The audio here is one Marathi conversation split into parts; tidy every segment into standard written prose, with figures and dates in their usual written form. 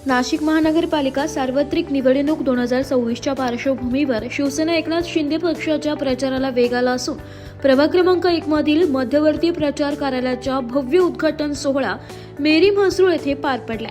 नाशिक महानगरपालिका सार्वत्रिक निवडणूक 2024च्या पार्श्वभूमीवर शिवसेना एकनाथ शिंदे पक्षाच्या प्रचाराला वेग आला असून प्रभाग क्रमांक 1 मधील मध्यवर्ती प्रचार कार्यालयाचा भव्य उद्घाटन सोहळा मेरी म्हसरूळ येथे पार पडला।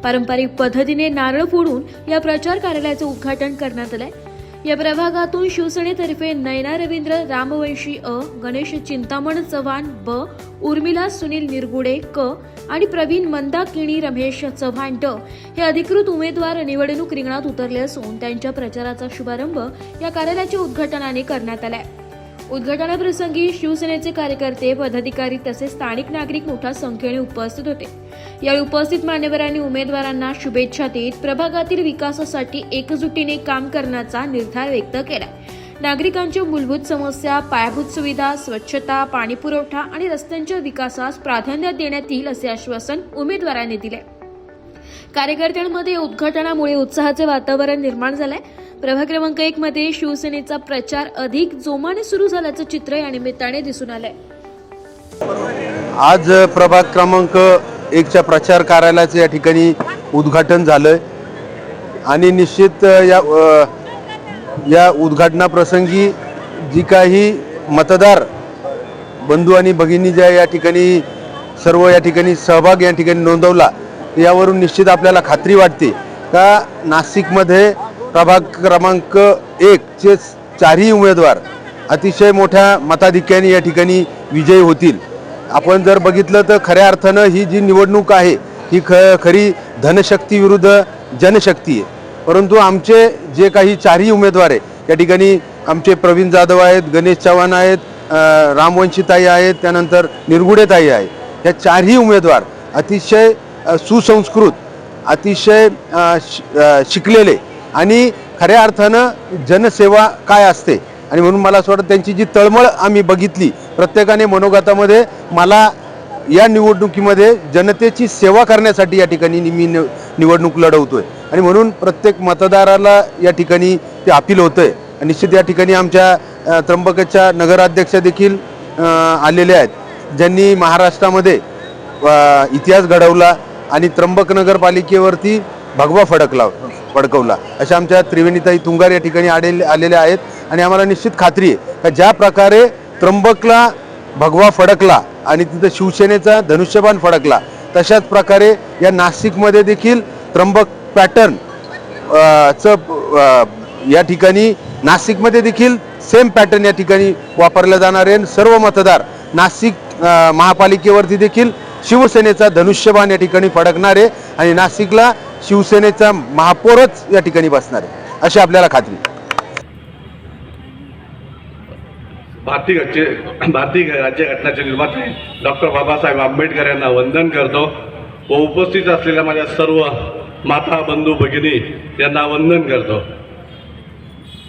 पारंपरिक पद्धतीने नारळ फोडून या प्रचार कार्यालयाचे उद्घाटन करण्यात आले। या प्रभागातून शिवसेनेतर्फे नयना रवींद्र रामवंशी अ, गणेश चिंतामण चव्हाण ब, उर्मिला सुनील निरगुडे क आणि प्रवीण मंदाकिणी रमेश चव्हाण ड हे अधिकृत उमेदवार निवडणूक रिंगणात उतरले असून त्यांच्या प्रचाराचा शुभारंभ या कार्यालयाच्या उद्घाटनाने करण्यात आलाय। उद्घाटनाप्रसंगी शिवसेनेचे कार्यकर्ते, पदाधिकारी तसेच स्थानिक नागरिक मोठ्या संख्येने उपस्थित होते। यावेळी उपस्थित मान्यवरांनी उमेदवारांना शुभेच्छा देत प्रभागातील विकासासाठी एकजुटीने काम करण्याचा निर्धार व्यक्त केला। नागरिकांच्या मूलभूत समस्या, पायाभूत सुविधा, स्वच्छता, पाणी पुरवठा आणि रस्त्यांच्या विकासास प्राधान्य देण्यात येईल असे आश्वासन उमेदवारांनी दिले। कार्यकर्त्यांमध्ये उद्घाटनामुळे उत्साहाचे वातावरण निर्माण झाले। प्रभाग क्रमांक 1 मध्ये शिवसेनेचा प्रचार अधिक जोमाने सुरू झाल्याचं चित्र या निमित्ताने दिसून आलंय। आज प्रभाग क्रमांक 1च्या प्रचार कार्यालयाचे या ठिकाणी उद्घाटन झालं आणि निश्चित या उद्घाटनाप्रसंगी जी काही मतदार बंधू आणि भगिनी ज्या या ठिकाणी सर्व या ठिकाणी सहभाग या ठिकाणी नोंदवला, यावरून निश्चित आपल्याला खात्री वाटते का नाशिकमध्ये प्रभाग क्रमांक 1चे 4ही उमेदवार अतिशय मोठ्या मताधिक्याने या ठिकाणी विजयी होतील। आपण जर बघितलं तर खऱ्या अर्थानं ही जी निवडणूक आहे ही खरी धनशक्ती विरुद्ध जनशक्ती आहे। परंतु आमचे जे काही 4ही उमेदवार आहे या ठिकाणी आमचे प्रवीण जाधव आहेत, गणेश चव्हाण आहेत, रामवंशीताई आहेत, त्यानंतर निरगुडेताई आहेत। या 4ही उमेदवार अतिशय सुसंस्कृत, अतिशय शिकलेले आणि खऱ्या अर्थानं जनसेवा काय असते आणि म्हणून मला असं वाटतं त्यांची जी तळमळ आम्ही बघितली, प्रत्येकाने मनोगतामध्ये मला या निवडणुकीमध्ये जनतेची सेवा करण्यासाठी या ठिकाणी मी निवडणूक लढवतोय आणि म्हणून प्रत्येक मतदाराला या ठिकाणी ते अपील होतंय। निश्चित या ठिकाणी आमच्या त्र्यंबकच्या नगराध्यक्ष देखील आलेले आहेत, ज्यांनी महाराष्ट्रामध्ये इतिहास घडवला आणि त्र्यंबक नगरपालिकेवरती भगवा फडकवला। अशा आमच्या त्रिवेणीताई तुंगार या ठिकाणी आलेल्या आहेत आणि आम्हाला निश्चित खात्री आहे की ज्या प्रकारे त्र्यंबकला भगवा फडकला आणि तिथं शिवसेनेचा धनुष्यबाण फडकला, तशाच प्रकारे या नाशिकमध्ये देखील त्र्यंबक पॅटर्न या ठिकाणी नाशिकमध्ये देखील सेम पॅटर्न या ठिकाणी वापरला जाणार आहे। सर्व मतदार नाशिक महापालिकेवरती देखील शिवसेनेचा धनुष्यबाण या ठिकाणी फडकणार आहे आणि नाशिकला शिवसेनेचा महापौरच या ठिकाणी बसणार आहे अशी आपल्याला खात्री। भारतीय राज्यघटनेचे निर्माते डॉक्टर बाबासाहेब आंबेडकर यांना वंदन करतो व उपस्थित असलेल्या माझ्या सर्व माता बंधू भगिनी यांना वंदन करतो।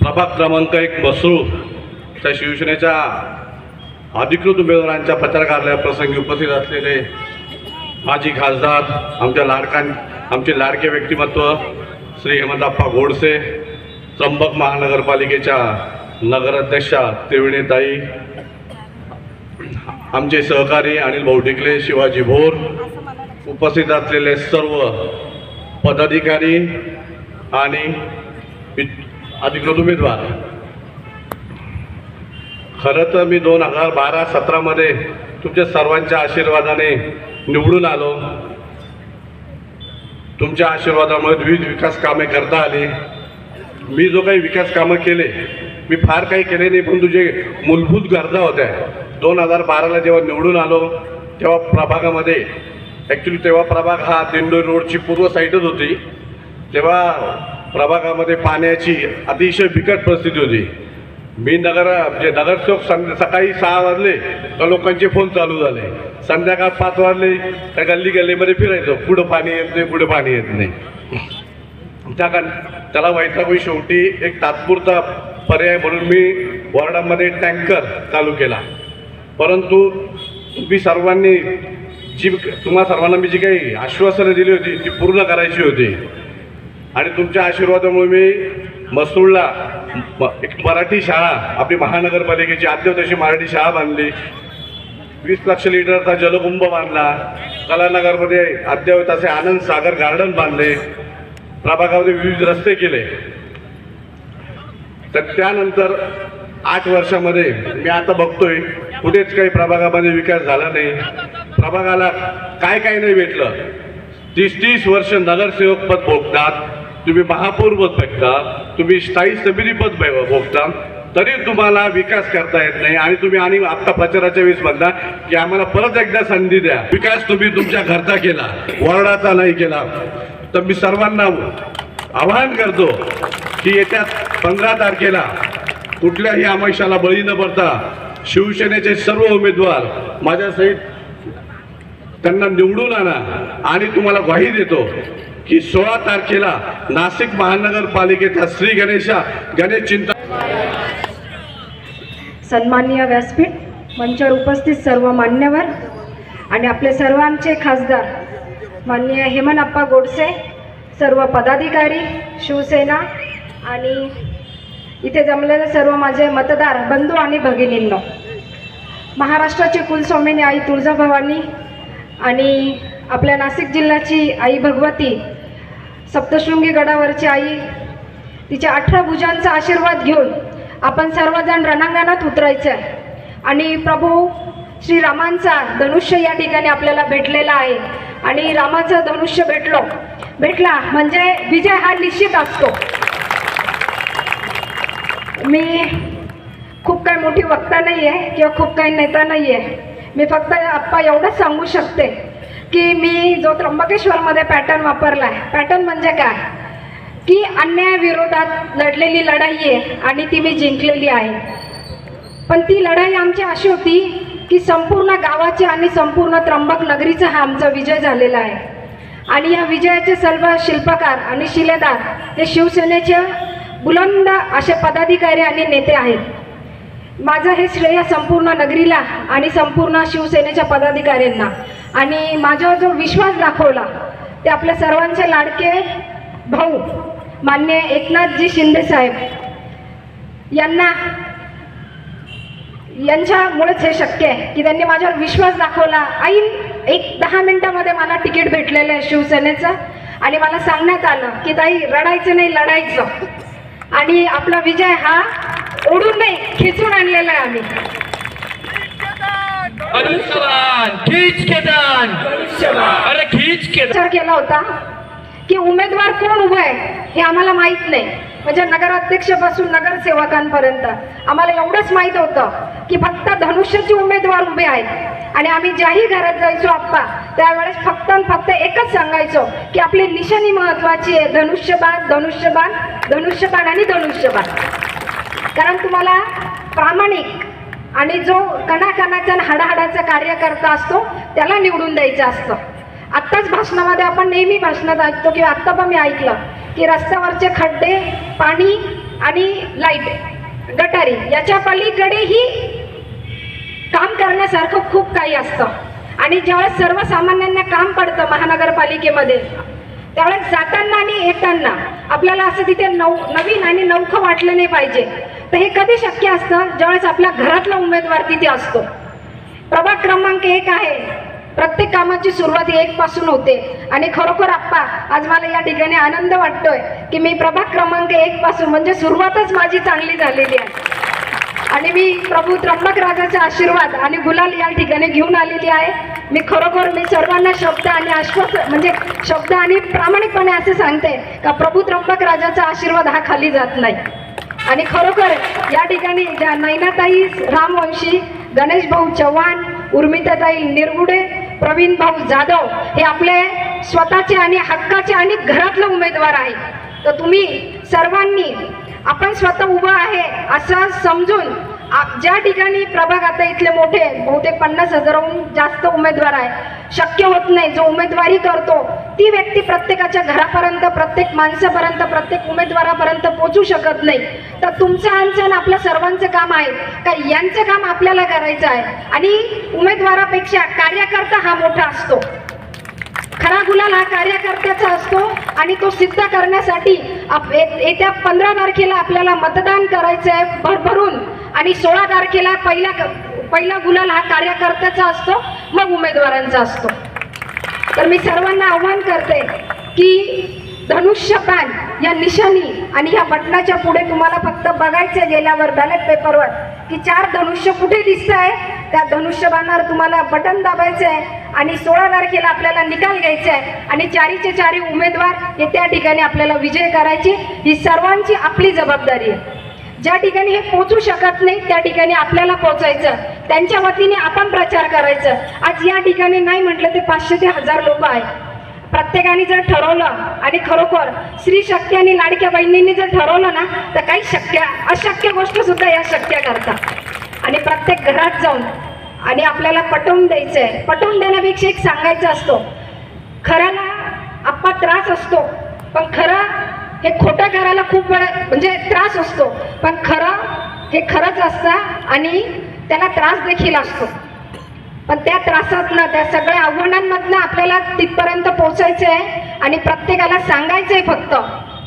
प्रभाग क्रमांक 1 म्हसरूळच्या शिवसेनेच्या अधिकृत उमेदवारांच्या प्रचार कार्यालयाप्रसंगी उपस्थित असलेले माजी खासदार, आमचे लाडके व्यक्तिमत्व श्री हेमंतप्पा गोडसे, त्र्यंबक महानगरपालिकेच्या नगराध्यक्षा त्रिवेणीताई, आमचे सहकारी अनिल भाऊ ढिकले, शिवाजी भोर, उपस्थित असलेले सर्व पदाधिकारी आणि अधिकृत उमेदवार। खरं तर मी 2012-17 मध्ये तुमच्या सर्वांच्या आशीर्वादाने निवडून आलो। तुमच्या आशीर्वादामुळे विविध विकास कामे करता आली। मी जो काही विकास कामं केले, मी फार काही केले नाही, पण तुझे मूलभूत गरजा होत्या। 2012ला जेव्हा निवडून आलो तेव्हा प्रभागामध्ये तेव्हा प्रभाग हा दिंडोरी रोडची पूर्व साईडच होती। तेव्हा प्रभागामध्ये पाण्याची अतिशय बिकट परिस्थिती होती। मी नगरसेवक सकाळी 6 वाजले तर लोकांचे फोन चालू झाले, संध्याकाळ 5 वाजले त्या गल्लीमध्ये फिरायचो, पुढं पाणी येत नाही, पुढं पाणी येत नाही। त्याला वैतागून शेवटी एक तात्पुरता पर्याय म्हणून मी वॉर्डामध्ये टँकर चालू केला। परंतु तुम्हा सर्वांना मी जी काही आश्वासनं दिली होती ती पूर्ण करायची होती आणि तुमच्या आशीर्वादामुळे मी म्हसरूळला एक मराठी शाळा, आपली महानगरपालिकेची आद्य तशी मराठी शाळा बांधली 20 लक्ष लिटरचा जलकुंभ बांधला, कलानगरमध्ये अद्ययावत असे आनंद सागर गार्डन बांधले, प्रभागामध्ये विविध रस्ते केले. तर त्यानंतर 8 वर्षामध्ये मी आता बघतोय कुठेच काही प्रभागामध्ये विकास झाला नाही. प्रभागाला काय नाही भेटलं. 30 वर्ष नगरसेवक पद भोगतात, तुम्ही महापौर पद बघता, तुम्ही स्थायी समिती पद भोगता, तरी तुम्हाला विकास करता येत नाही. आणि तुम्ही आणि आता प्रचाराच्या वेळेस म्हणता की आम्हाला परत एकदा संधी द्या. विकास तुम्ही तुमच्या घरचा केला, वॉर्डाचा नाही केला. तर मी सर्वांना आवाहन करतो की येत्या 15 तारखेला कुठल्याही आमिषाला बळी न पडता शिवसेनेचे सर्व उमेदवार माझ्यासहित त्यांना निवडून आणा. आणि तुम्हाला ग्वाही देतो की 16 तारखेला नाशिक महानगरपालिकेच्या श्री गणेश चिंतन सन्माननीय व्यासपीठ मंचावर उपस्थित सर्व मान्यवर आणि आपले सर्वांचे खासदार माननीय हेमंतप्पा गोडसे, सर्व पदाधिकारी, शिवसेना आणि इथे जमलेले सर्व माझे मतदार बंधू आणि भगिनींनो, महाराष्ट्राची कुलस्वामिनी आई तुळजाभवानी आणि आपल्या नाशिक जिल्ह्याची आई भगवती, सप्तशृंगी गडावरची आई, तिच्या 18 भुजांचा आशीर्वाद घेऊन आपण सर्वजण रणांगणात उतरायचं आहे. आणि प्रभू श्रीरामांचा धनुष्य या ठिकाणी आपल्याला भेटलेला आहे. आणि रामाचं धनुष्य भेटला म्हणजे विजय हा निश्चित असतो. मी खूप काही मोठी वक्ता नाही आहे किंवा खूप काही नेता नाही आहे. मी फक्त आप्पा एवढंच सांगू शकते की मी जो त्र्यंबकेश्वरमध्ये पॅटर्न वापरला आहे, पॅटर्न म्हणजे काय की अन्यायाविरोधात लढलेली लढाई आहे आणि ती मी जिंकलेली आहे. पण ती लढाई आमची अशी होती की संपूर्ण गावाची आणि संपूर्ण त्र्यंबक नगरीचा हा आमचा विजय झालेला आहे. आणि या विजयाचे सर्व शिल्पकार आणि शिलेदार हे शिवसेनेचे बुलंद असे पदाधिकारी आणि नेते आहेत. माझं हे श्रेय संपूर्ण नगरीला आणि संपूर्ण शिवसेनेच्या पदाधिकाऱ्यांना. आणि माझ्यावर जो विश्वास दाखवला ते आपल्या सर्वांचे लाडके भाऊ मान्य एकनाथजी शिंदे साहेब यांच्यामुळेच हे शक्य आहे की त्यांनी माझ्यावर विश्वास दाखवला. एक 10 मिनिटामध्ये मला तिकीट भेटलेलं आहे शिवसेनेचं. आणि मला सांगण्यात आलं की ताई रडायचं नाही, लढायचं. आणि आपला विजय हा ओढून नाही, खिचून आणलेला आहे आम्ही. विचार केला होता की उमेदवार कोण उभं आहे हे आम्हाला माहीत नाही. म्हणजे नगराध्यक्षापासून नगरसेवकांपर्यंत आम्हाला एवढंच माहीत होतं की फक्त धनुष्याचे उमेदवार उभे आहेत. आणि आम्ही ज्याही घरात जायचो आप्पा त्यावेळेस फक्त एकच सांगायचो की आपली निशाणी महत्त्वाची आहे, धनुष्यबाण धनुष्यबाण धनुष्यबाण आणि धनुष्यबाण. कारण तुम्हाला प्रामाणिक आणि जो कणाकणाचा हाडाहाडाचा कार्यकर्ता असतो त्याला निवडून द्यायचं असतं. आत्ताच भाषणामध्ये आपण नेहमी भाषणात ऐकतो किंवा आत्ता पण मी ऐकलं की रस्त्यावरचे खड्डे, पाणी आणि लाईट, गटारी याच्या पलीकडेही काम करण्यासारखं खूप काही असतं. आणि ज्यावेळेस सर्वसामान्यांना काम पडतं महानगरपालिकेमध्ये त्यावेळेस जाताना आणि येताना आपल्याला असं तिथे नवीन आणि नवखं वाटलं नाही पाहिजे. तर हे कधी शक्य असतं ज्यावेळेस आपल्या घरातला उमेदवार तिथे असतो. प्रभाग क्रमांक 1 आहे. प्रत्येक कामाची सुरुवात 1 पासून होते. आणि खरोखर आप्पा आज मला या ठिकाणी आनंद वाटतोय की मी प्रभाग क्रमांक 1 पासून म्हणजे सुरुवातच माझी चांगली झालेली आहे. आणि मी प्रभू त्र्यंबक राजाचा आशीर्वाद आणि गुलाल या ठिकाणी घेऊन आलेली आहे. मी खरोखर सर्वांना शब्द आणि म्हणजे शब्द आणि प्रामाणिकपणे असे सांगते का प्रभू त्र्यंबक राजाचा आशीर्वाद हा खाली जात नाही. आणि खरोखर या ठिकाणी ज्या नैनाताई रामवंशी, गणेश भाऊ चव्हाण, उर्मिताताई निरगुडे, प्रवीण भाऊ जाधव हे आपले स्वतःचे आणि हक्काचे आणि घरातले उमेदवार आहेत. तर तुम्ही सर्वांनी आपण स्वतः उभा आहे असं समजून ज्या ठिकाणी प्रभाग आता इथले मोठे बहुतेक 50,000हून जास्त उमेदवार आहे, शक्य होत नाही जो उमेदवारी करतो ती व्यक्ती प्रत्येकाच्या घरापर्यंत, प्रत्येक माणसापर्यंत, प्रत्येक उमेदवारापर्यंत पोहोचू शकत नाही. तर तुमचं आमचं आपल्या सर्वांचं काम आहे का यांचं काम आपल्याला करायचं आहे. आणि उमेदवारापेक्षा कार्यकर्ता हा मोठा असतो. खरा गुलाल हा कार्यकर्त्याचा असतो. आणि तो सिद्ध करण्यासाठी येत्या 15 तारखेला आपल्याला मतदान करायचं आहे भरभरून. आणि 16 तारखेला पहिला गुलाल हा कार्यकर्त्याचा असतो, मग उमेदवारांचा असतो. तर मी सर्वांना आव्हान करते की धनुष्यबाण या निशाणी आणि या बटनाच्या पुढे तुम्हाला फक्त बघायचं गेल्यावर बॅलेट पेपरवर की 4 धनुष्य कुठे दिसत आहे. त्या धनुष्यबाणावर तुम्हाला बटन दाबायचं आहे आणि 16 तारखेला आपल्याला निकाल घ्यायचा आहे आणि 4चे 4 उमेदवार हे त्या ठिकाणी आपल्याला विजय करायची. ही सर्वांची आपली जबाबदारी आहे. ज्या ठिकाणी हे पोचू शकत नाही त्या ठिकाणी आपल्याला पोचायचं, त्यांच्या वतीने आपण प्रचार करायचं. आज या ठिकाणी नाही म्हटलं ते 500 ते 1000 लोक आहेत. प्रत्येकाने जर ठरवलं आणि खरोखर स्त्री शक्ती आणि लाडक्या बहिणींनी जर ठरवलं ना तर काही अशक्य गोष्ट सुद्धा या शक्य करतात. आणि प्रत्येक घरात जाऊन आणि आपल्याला पटवून द्यायचं आहे. पटवून देण्यापेक्षा एक सांगायचं असतो, खऱ्याला आप्पा त्रास असतो पण खरं हे खोटं करायला खूप वेळा म्हणजे त्रास असतो, पण खरं हे खरंच असतं आणि त्याला त्रास देखील असतो. पण त्या त्रासातनं त्या सगळ्या आव्हानांमधनं आपल्याला तिथपर्यंत पोहोचायचं आहे आणि प्रत्येकाला सांगायचं आहे फक्त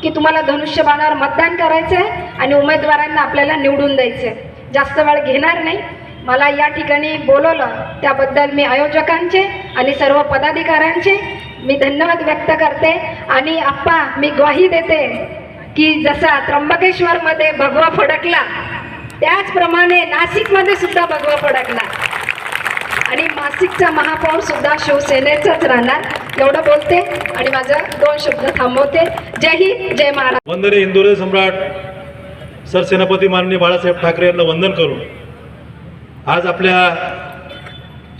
की तुम्हाला धनुष्यबाणावर मतदान करायचं आहे आणि उमेदवारांना आपल्याला निवडून द्यायचं आहे. जास्त वेळ घेणार नाही. मला या ठिकाणी बोलवलं त्याबद्दल मी आयोजकांचे आणि सर्व पदाधिकाऱ्यांचे मी धन्यवाद व्यक्त करते. आणि आप्पा मी ग्वाही देते की जसा त्र्यंबकेश्वरमध्ये भगवा फडकला त्याचप्रमाणे नाशिकमध्ये सुद्धा भगवा फडकला आणि नाशिकचा महापौर सुद्धा शिवसेनेचाच राहणार. एवढं बोलते आणि माझं 2 शब्द थांबवते. जय हिंद, जय महाराष्ट्र. वंदनीय हिंदुहृदय सम्राट सरसेनापती माननीय बाळासाहेब ठाकरे यांना वंदन करून आज आपल्या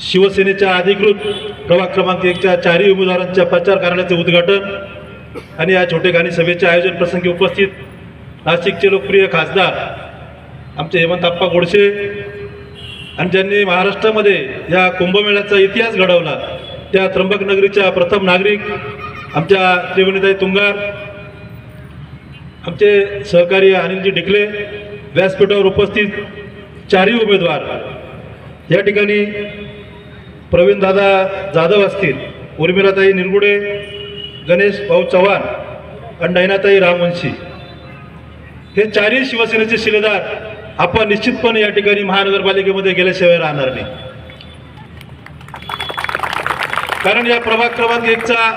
शिवसेनेच्या अधिकृत प्रभाग क्रमांक 1च्या 4 उमेदवारांच्या प्रचार कार्यालयाचे उद्घाटन आणि या छोटेखानी सभेचे आयोजन प्रसंगी उपस्थित नाशिकचे लोकप्रिय खासदार आमचे हेमंतप्पा गोडसे आणि ज्यांनी महाराष्ट्रामध्ये या कुंभमेळ्याचा इतिहास घडवला त्या त्र्यंबकनगरीच्या प्रथम नागरिक आमच्या त्रिवेणीताई तुंगार, आमचे सहकारी अनिलजी डिकले, व्यासपीठावर उपस्थित 4 उमेदवार या ठिकाणी प्रवीणदादा जाधव असतील, उर्मिलाताई निरगुडे, गणेश भाऊ चव्हाण आणि नयनाताई रामवंशी हे 4 शिवसेनेचे शिलेदार आपण निश्चितपणे या ठिकाणी महानगरपालिकेमध्ये गेल्याशिवाय राहणार नाही. कारण या प्रभाग क्रमांक 1चा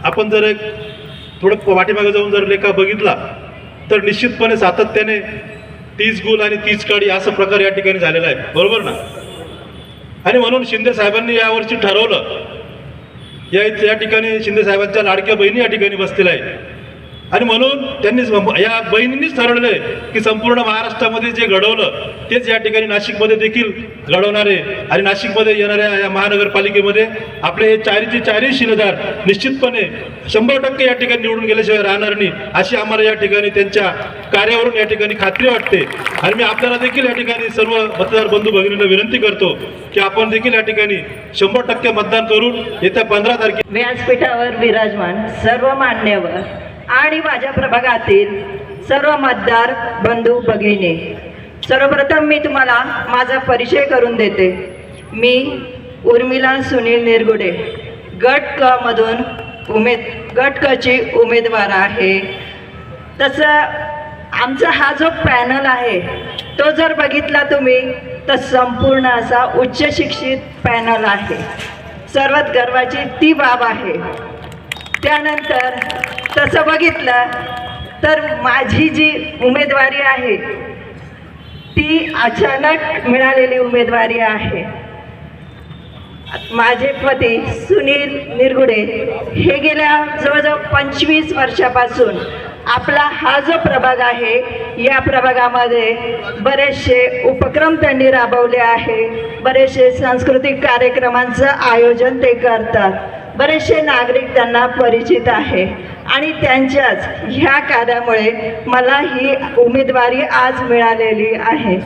आपण जर एक थोडं पाठीमागे जाऊन जर लेखा बघितला तर निश्चितपणे सातत्याने 30 गुल आणि 30 काडी असा प्रकार या ठिकाणी झालेला आहे, बरोबर ना. आणि म्हणून शिंदे साहेबांनी यावर्षी ठरवलं या ठिकाणी शिंदे साहेबांच्या लाडक्या बहिणी या ठिकाणी बसलेल्या आहेत आणि म्हणून त्यांनी या बहिणींनीच ठरवलं आहे की संपूर्ण महाराष्ट्रामध्ये जे घडवलं तेच या ठिकाणी नाशिकमध्ये देखील घडवणार आहे. आणि नाशिकमध्ये येणाऱ्या या महानगरपालिकेमध्ये आपले हे 4चे 4 शिलेदार निश्चितपणे 100% या ठिकाणी निवडून गेल्याशिवाय राहणार नाही अशी आम्हाला या ठिकाणी त्यांच्या कार्यावरून या ठिकाणी खात्री वाटते. आणि मी आपल्याला देखील या ठिकाणी सर्व मतदार बंधू भगिनींना विनंती करतो की आपण देखील या ठिकाणी 100% मतदान करून येत्या 15 तारखेला व्यासपीठावर विराजमान सर्व मान्यवर आणि माझ्या प्रभागातील सर्व मतदार बंधू भगिनी, सर्वप्रथम मी तुम्हाला माझा परिचय करून देते. मी उर्मिला सुनील निरगुडे गट क मधून गट क ची उमेदवार आहे. तसं आमचा हा जो पॅनल आहे तो जर बघितला तुम्ही तर संपूर्ण असा उच्च शिक्षित पॅनल आहे. सर्वात गर्वाची ती बाब आहे. त्यानंतर तसं बघितलं तर माझी जी उमेदवारी आहे ती अचानक मिळालेली उमेदवारी आहे. माझे पती सुनील निरगुडे हे गेल्या जवळजवळ 25 वर्षापासून आपला हा जो प्रभाग आहे या प्रभागामध्ये बरेचसे उपक्रम त्यांनी राबवले आहे. बरेचसे सांस्कृतिक कार्यक्रमांचं आयोजन ते करतात. बरेचसे नागरिक त्यांना परिचित आहे आणि त्यांच्याच ह्या कार्यामुळे मला ही उमेदवारी आज मिळालेली आहे.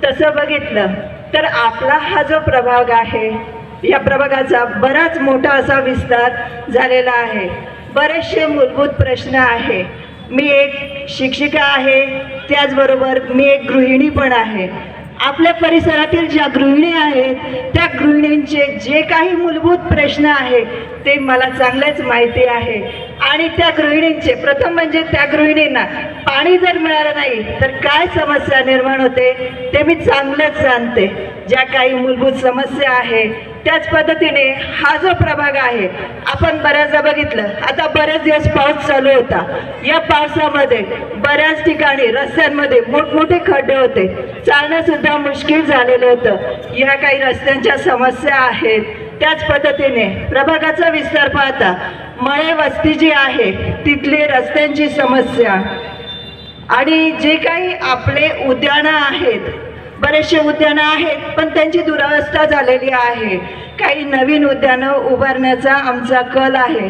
तसं बघितलं तर आपला हा जो प्रभाग आहे या प्रभागाचा बराच मोठा असा विस्तार झालेला आहे. बरेचसे मूलभूत प्रश्न आहे. मी एक शिक्षिका आहे, त्याचबरोबर मी एक गृहिणी पण आहे. आपल्या परिसरातील ज्या गृहिणी आहेत त्या गृहिणींचे जे काही मूलभूत प्रश्न आहेत ते मला चांगलेच माहिती आहे. आणि त्या गृहिणींचे प्रथम म्हणजे त्या गृहिणींना पाणी जर मिळालं नाही तर काय समस्या निर्माण होते ते मी चांगलंच जाणते. ज्या काही मूलभूत समस्या आहेत, त्याच पद्धतीने हा जो प्रभाग आहे, आपण बऱ्याचदा बघितलं, आता बरेच दिवस पाऊस चालू होता. या पावसामध्ये बऱ्याच ठिकाणी रस्त्यांमध्ये मोठमोठे खड्डे होते, चालणं सुद्धा मुश्किल झालेलं होतं. या काही रस्त्यांच्या समस्या आहेत. त्याच पद्धतीने प्रभागाचा विस्तार पाहता मळे वस्ती जी आहे तिथली रस्त्यांची समस्या आणि जे काही आपले उद्यानं आहेत, बरेचसे उद्यानं आहेत पण त्यांची दुरावस्था झालेली आहे. काही नवीन उद्यानं उभारण्याचा आमचा कल आहे.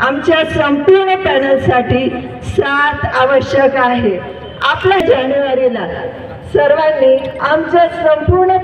आमच्या संपूर्ण पॅनलसाठी 7 आवश्यक आहे. आपल्या जानेवारीला सर्वांनी आमच्या संपूर्ण